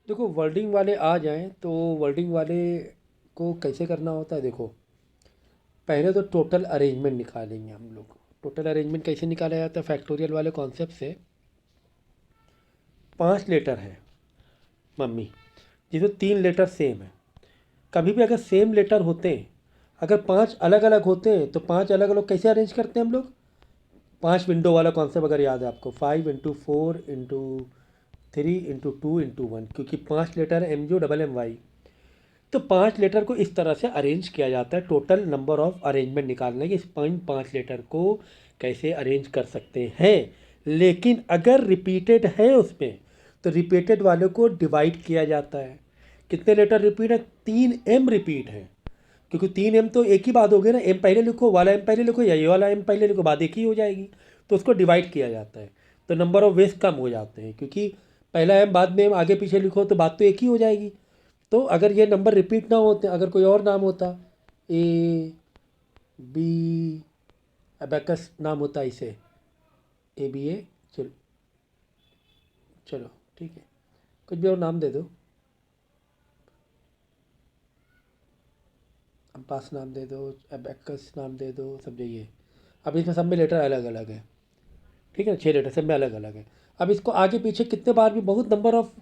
देखो वर्डिंग वाले आ जाएं तो वर्डिंग वाले को कैसे करना होता है। देखो पहले तो टोटल अरेंजमेंट निकालेंगे हम लोग। टोटल अरेंजमेंट कैसे निकाला जाता है फैक्टोरियल वाले कॉन्सेप्ट से। 5 लेटर है मम्मी, जिसमें 3 लेटर सेम है। कभी भी अगर सेम लेटर होते हैं, अगर 5 अलग अलग होते हैं तो 5 अलग अलग कैसे अरेंज करते हैं हम लोग। 5 विंडो वाला कॉन्सेप्ट अगर याद है आपको, 5 × 4 × 3 × 2 × 1, क्योंकि 5 लेटर है MU MM Y। तो 5 लेटर को इस तरह से अरेंज किया जाता है। टोटल नंबर ऑफ अरेंजमेंट निकालना है कि इस 5 लेटर को कैसे अरेंज कर सकते हैं। लेकिन अगर रिपीटेड है उसमें, तो रिपीटेड वाले को डिवाइड किया जाता है। कितने लेटर रिपीट है? 3M रिपीट है, क्योंकि 3M तो एक ही बात हो गई ना। M पहले लिखो, वाला M पहले लिखो, या ये वाला M पहले लिखो, बात एक ही हो जाएगी। तो उसको डिवाइड किया जाता है, तो नंबर ऑफ वेज कम हो जाते हैं। क्योंकि पहला M बाद में M आगे पीछे लिखो तो बात तो एक ही हो जाएगी। तो अगर ये नंबर रिपीट ना होते, अगर कोई और नाम होता, AB, अबैकस नाम होता इसे, ABA, चलो चलो ठीक है, कुछ भी और नाम दे दो, अब्बास नाम दे दो, अबैकस नाम दे दो, सब जाइए। अब इसमें सब में लेटर अलग अलग है, ठीक है, 6 लेटर सब में अलग अलग है। अब इसको आगे पीछे कितने बार भी बहुत नंबर ऑफ,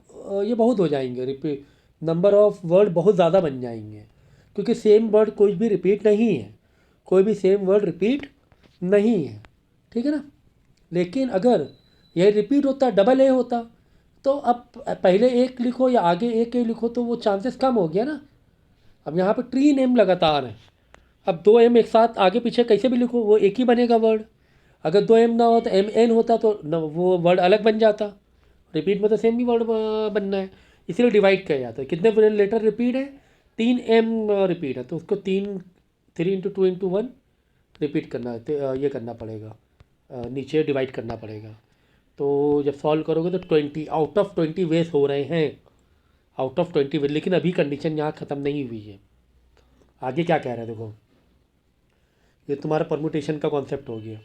ये बहुत हो जाएंगे रिपीट, नंबर ऑफ वर्ड बहुत ज़्यादा बन जाएंगे। क्योंकि सेम वर्ड कोई भी रिपीट नहीं है, कोई भी सेम वर्ड रिपीट नहीं है, ठीक है ना। लेकिन अगर यह रिपीट होता, डबल ए होता, तो अब पहले एक लिखो या आगे एक ए लिखो तो वो चांसेस कम हो गया ना। अब यहाँ पे 3M लगातार है, अब 2M एक साथ आगे पीछे कैसे भी लिखो वो एक ही बनेगा वर्ड। अगर 2M ना हो तो MN होता तो न, वो वर्ड अलग बन जाता। रिपीट में तो सेम ही वर्ड बनना है, इसीलिए डिवाइड किया जाता है। कितने लेटर रिपीट है? 3M रिपीट है, तो उसको 3 3 × 2 × 1 रिपीट करना है, ये करना पड़ेगा, नीचे डिवाइड करना पड़ेगा। तो जब सॉल्व करोगे तो 20 आउट ऑफ 20 वेज हो रहे हैं, आउट ऑफ 20 वेज। लेकिन अभी कंडीशन यहाँ ख़त्म नहीं हुई है, आगे क्या कह रहे हैं देखो। ये तुम्हारा परमुटेशन का कॉन्सेप्ट हो गया।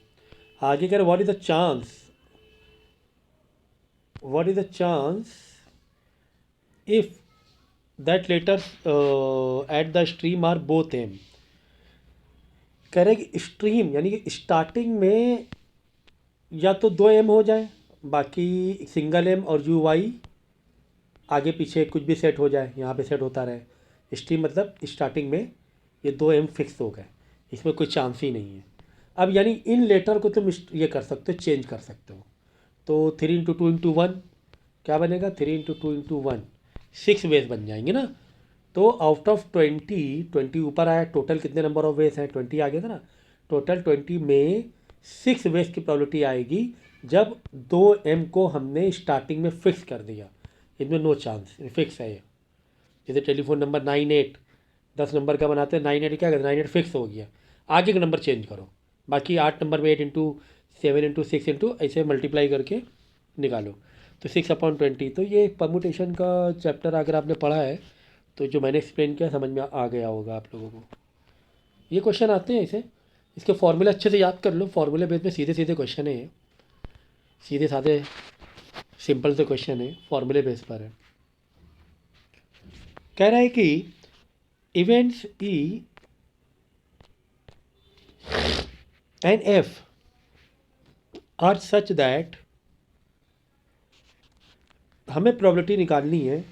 आगे कह रहे what is the chance, what is the chance if that letters at the stream are both M. कह रहे कि स्ट्रीम यानी कि स्टार्टिंग में या तो 2M हो जाए, बाकी सिंगल M और UY आगे पीछे कुछ भी सेट हो जाए, यहाँ पे सेट होता रहे। स्ट्रीम मतलब स्टार्टिंग में ये 2M फिक्स हो गए, इसमें कोई चांस ही नहीं है। अब यानी इन लेटर को तुम ये कर सकते हो, चेंज कर सकते हो। तो 3 × 2 × 1 क्या बनेगा? 3 × 2 × 1 6 वेज बन जाएंगे ना। तो आउट ऑफ 20 ऊपर आया, टोटल कितने नंबर ऑफ वेज हैं? 20 आ गया था ना। टोटल 20 में 6 वेज की प्रोबेबिलिटी आएगी जब 2M को हमने स्टार्टिंग में फिक्स कर दिया। इनमें नो चांस, फिक्स है ये। जैसे टेलीफोन नंबर 98 10 नंबर का बनाते हैं, 98 क्या कहते हैं, 98 फिक्स हो गया, आगे का नंबर चेंज करो। बाकी 8 नंबर में 8 × 7 × 6 ऐसे मल्टीप्लाई करके निकालो। तो 6/20। तो ये परमुटेशन का चैप्टर अगर आपने पढ़ा है तो जो मैंने एक्सप्लेन किया समझ में आ गया होगा आप लोगों को। ये क्वेश्चन आते हैं ऐसे, इसके फॉर्मूले अच्छे से याद कर लो। फॉर्मूले बेस में सीधे सीधे क्वेश्चन है, सीधे साधे सिंपल से क्वेश्चन है, फॉर्मूले बेस पर है। कह रहा है कि events E and F are such that, हमें प्रोबेबिलिटी निकालनी है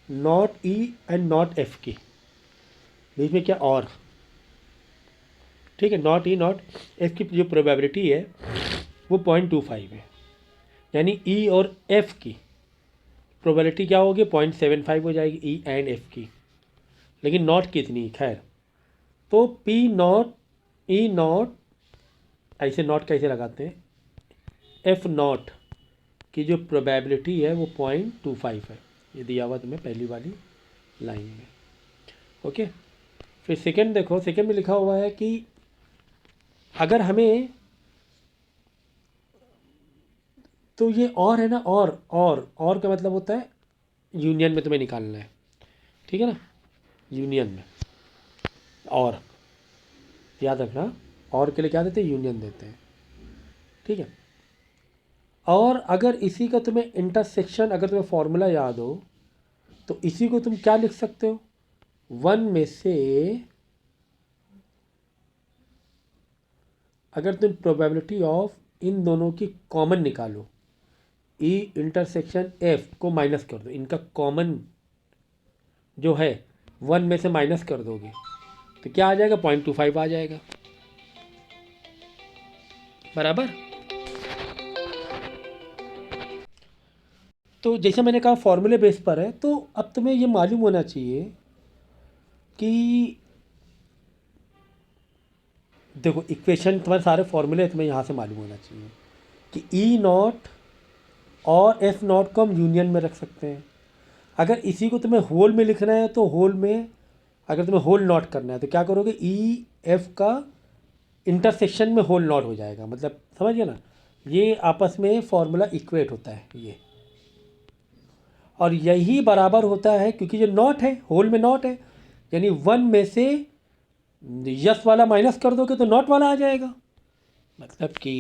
not E and not F की, बीच में क्या और, ठीक है। नॉट E नॉट F की जो प्रोबेबिलिटी है वो 0.25 है। यानी E और F की प्रोबेबिलिटी क्या होगी? 0.75 हो जाएगी E एंड F की। लेकिन नॉट कितनी? खैर, तो P नॉट E नॉट, ऐसे नॉट कैसे लगाते हैं, F नॉट की जो प्रोबेबिलिटी है वो 0.25 है। ये दिया हुआ तुम्हें पहली वाली लाइन में, ओके। फिर सेकंड देखो, सेकंड में लिखा हुआ है कि अगर हमें, तो ये और है ना, और का मतलब होता है यूनियन में तुम्हें निकालना है, ठीक है ना। यूनियन में और याद रखना, और के लिए क्या देते हैं? यूनियन देते हैं, ठीक है। और अगर इसी का तुम्हें इंटरसेक्शन, अगर तुम्हें फॉर्मूला याद हो तो इसी को तुम क्या लिख सकते हो, 1 में से अगर तुम प्रोबेबिलिटी ऑफ इन दोनों की कॉमन निकालो, ई इंटरसेक्शन एफ को माइनस कर दो, इनका कॉमन जो है 1 में से माइनस कर दोगे तो क्या आ जाएगा, 0.25 आ जाएगा, बराबर। तो जैसे मैंने कहा फॉर्मूले बेस पर है, तो अब तुम्हें ये मालूम होना चाहिए कि देखो इक्वेशन तुम्हारे सारे फॉर्मूले तुम्हें यहाँ से मालूम होना चाहिए कि ई नॉट और एफ नॉट को हम यूनियन में रख सकते हैं। अगर इसी को तुम्हें होल में लिखना है तो होल में, अगर तुम्हें होल नॉट करना है तो क्या करोगे, ई एफ का इंटरसेक्शन में होल नॉट हो जाएगा, मतलब समझ गए ना, ये आपस में फॉर्मूला इक्वेट होता है ये, और यही बराबर होता है क्योंकि जो नॉट है होल में नॉट है, यानी 1 में से यस वाला माइनस कर दोगे तो नॉट वाला आ जाएगा, मतलब कि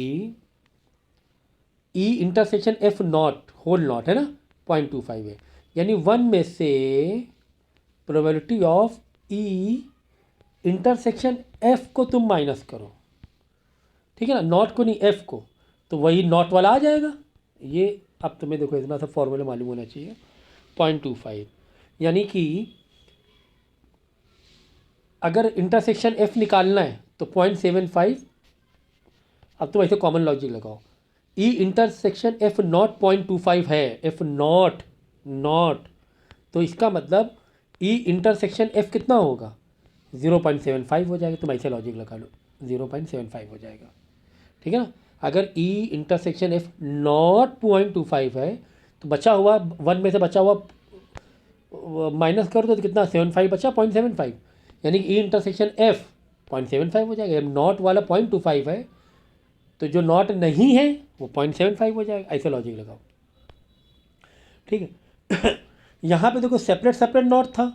E intersection F not whole not है ना 0.25 है, यानी 1 में से probability of E intersection F को तुम माइनस करो, ठीक है ना, नॉट को नहीं एफ को, तो वही नॉट वाला आ जाएगा। ये अब तुम्हें देखो इतना सा फॉर्मूला मालूम होना चाहिए, 0.25 यानी कि अगर इंटरसेक्शन एफ निकालना है तो 0.75, अब तुम ऐसे कॉमन लॉजिक लगाओ, ई इंटरसेक्शन एफ नॉट 0.25 है, एफ नॉट नॉट, तो इसका मतलब ई इंटरसेक्शन एफ कितना होगा, 0.75 हो जाएगा, तुम ऐसे लॉजिक लगा लो 0.75 हो जाएगा, ठीक है ना। अगर ई इंटरसेक्शन एफ नॉट 0.25 है तो बचा हुआ 1 में से बचा हुआ माइनस कर दो तो कितना 75 बचा, 0.75, यानी कि ई इंटरसेक्शन एफ 0.75 हो जाएगा, नॉट वाला 0.25 है तो जो नॉट नहीं है वो 0.75 हो जाएगा, ऐसे लॉजिक लगाओ, ठीक है। यहाँ पे देखो सेपरेट सेपरेट नॉट था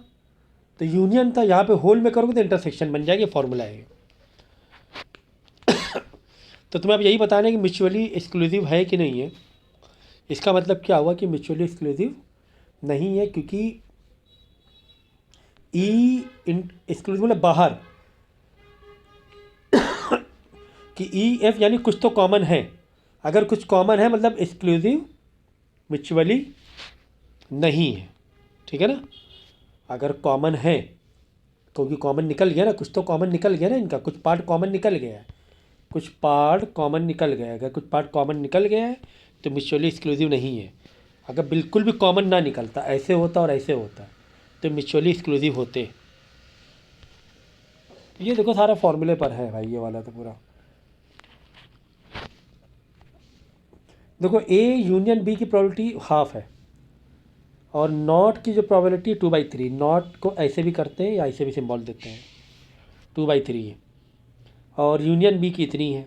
तो यूनियन था, यहाँ पे होल में करोगे तो इंटरसेक्शन बन जाएगी, फॉर्मूला है। तो तुम्हें अब यही बताना है कि म्यूचुअली एक्सक्लूसिव है कि नहीं है। इसका मतलब क्या हुआ कि म्यूचुअली एक्सक्लूसिव नहीं है, क्योंकि ई एक्सक्लूसिव मतलब बाहर, कि ई एफ यानी कुछ तो कॉमन है, अगर कुछ कॉमन है मतलब एक्सक्लूसिव म्यूचुअली नहीं है, ठीक है ना। अगर कॉमन है, क्योंकि कॉमन निकल गया ना, कुछ तो कॉमन निकल गया ना, इनका कुछ पार्ट कॉमन निकल गया है, कुछ पार्ट कॉमन निकल गया है, अगर कुछ पार्ट कॉमन निकल गया है तो म्यूचुअली एक्सक्लूसिव नहीं है। अगर बिल्कुल भी कॉमन ना निकलता, ऐसे होता और ऐसे होता, तो म्यूचुअली एक्सक्लूसिव होते। ये देखो सारा फॉर्मूले पर है भाई, ये वाला तो पूरा देखो, ए यूनियन बी की प्रोबेबिलिटी हाफ है और नॉट की जो प्रोबेबिलिटी 2/3, नॉट को ऐसे भी करते हैं या ऐसे भी सिंबल देते हैं, 2/3 है, और यूनियन बी की इतनी है,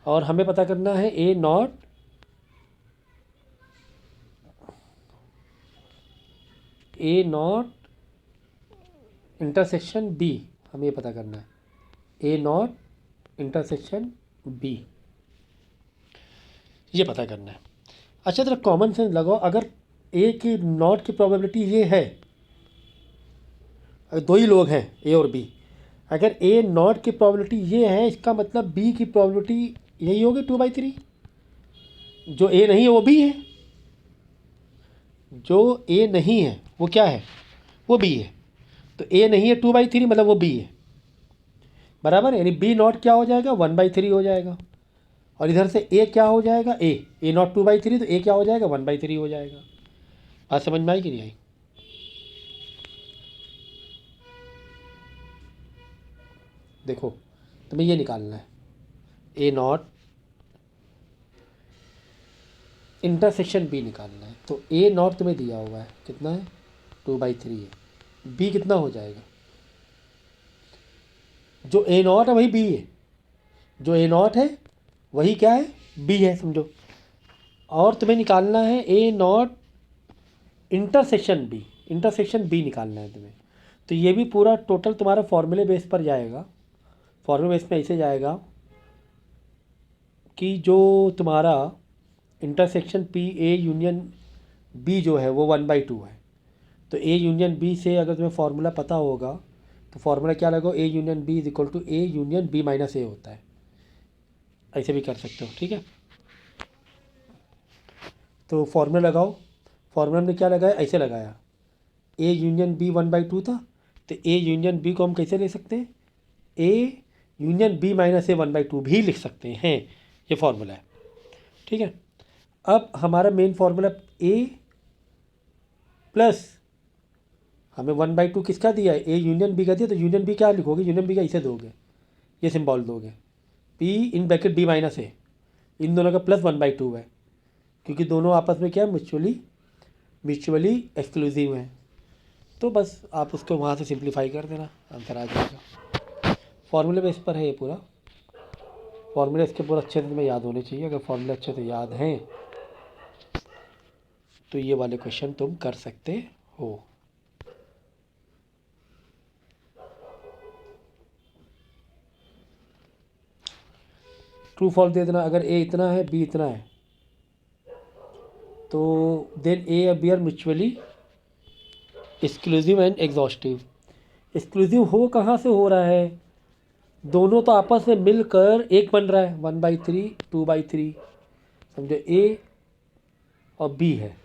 और हमें पता करना है ए नॉट इंटरसेक्शन बी, हमें ये पता करना है ए नॉट इंटरसेक्शन बी, ये पता करना है। अच्छा जरा कॉमन सेंस लगाओ, अगर ए की नॉट की प्रोबेबिलिटी ये है, अगर दो ही लोग हैं ए और बी, अगर ए नॉट की प्रोबेबिलिटी ये है, इसका मतलब बी की प्रोबेबिलिटी यही होगी 2/3, जो ए नहीं है वो बी है, जो ए नहीं है वो क्या है, वो बी है, तो ए नहीं है 2/3 मतलब वो बी है, बराबर है, यानी बी नॉट क्या हो जाएगा 1/3 हो जाएगा, और इधर से ए क्या हो जाएगा, ए नॉट 2/3, तो ए क्या हो जाएगा 1/3 हो जाएगा। बात समझ में आई कि नहीं आई। देखो तुम्हें ये निकालना है, ए नॉट इंटरसेक्शन बी निकालना है, तो ए नॉट तुम्हें दिया हुआ है कितना है 2/3 है, बी कितना हो जाएगा, जो ए नॉट है वही बी है, जो ए नॉट है वही क्या है बी है, समझो। और तुम्हें निकालना है ए नॉट इंटरसेक्शन बी निकालना है तुम्हें, तो ये भी पूरा टोटल तुम्हारा फॉर्मूले बेस पर जाएगा, फॉर्मूले बेस में ऐसे जाएगा कि जो तुम्हारा intersection P A union B जो है वो 1/2 है, तो ए यूनियन बी से अगर तुम्हें फार्मूला पता होगा तो फार्मूला क्या लगेगा, A union B is equal to A union B minus A होता है। ऐसे भी कर सकते हो, ठीक है। तो फार्मूला लगाओ। फार्मूला हमने क्या लगाया, ऐसे लगाया, ए यूनियन बी 1/2 था, तो ए यूनियन बी को हम कैसे ले सकते हैं, ए यूनियन बी माइनस ए 1/2 भी लिख सकते हैं। ये फार्मूला है, ठीक है। अब हमारा मेन फार्मूला ए प्लस हमें 1/2 किसका दिया है, ए यूनियन बी का दिया, तो यूनियन बी क्या लिखोगे, यूनियन बी का इसे दोगे, ये सिंबल दोगे, P in bracket B minus A, इन दोनों का प्लस 1/2 है, क्योंकि दोनों आपस में क्या है, म्यूचुअली एक्सक्लूसिव हैं। तो बस आप उसको वहाँ से सिंप्लीफाई कर देना, आंसर आ जाएगा। फॉर्मूले बेस पर है ये पूरा। फॉर्मूले इसके पूरा अच्छे से तुम्हें याद होने चाहिए। अगर फॉर्मूले अच्छे से याद हैं तो ये वाले क्वेश्चन तुम कर सकते हो। ट्रू फॉल्स दे देना। अगर ए इतना है बी इतना है तो then A B are mutually exclusive and exhaustive. Exclusive हो कहाँ से हो रहा है, दोनों तो आपस में मिलकर एक बन रहा है, 1/3 2/3। समझो ए और बी है,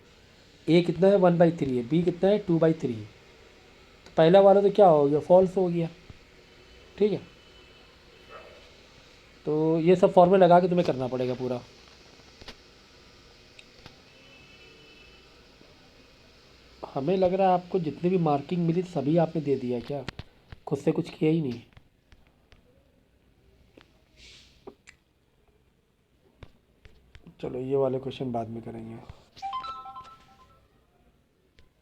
ए कितना है 1/3 है, बी कितना है 2/3 है। तो पहला वाला तो क्या हो गया, फॉल्स हो गया, ठीक है। तो ये सब फॉर्मूला लगा के तुम्हें करना पड़ेगा पूरा। हमें लग रहा है आपको जितनी भी मार्किंग मिली सभी आपने दे दिया, क्या खुद से कुछ किया ही नहीं। चलो ये वाले क्वेश्चन बाद में करेंगे।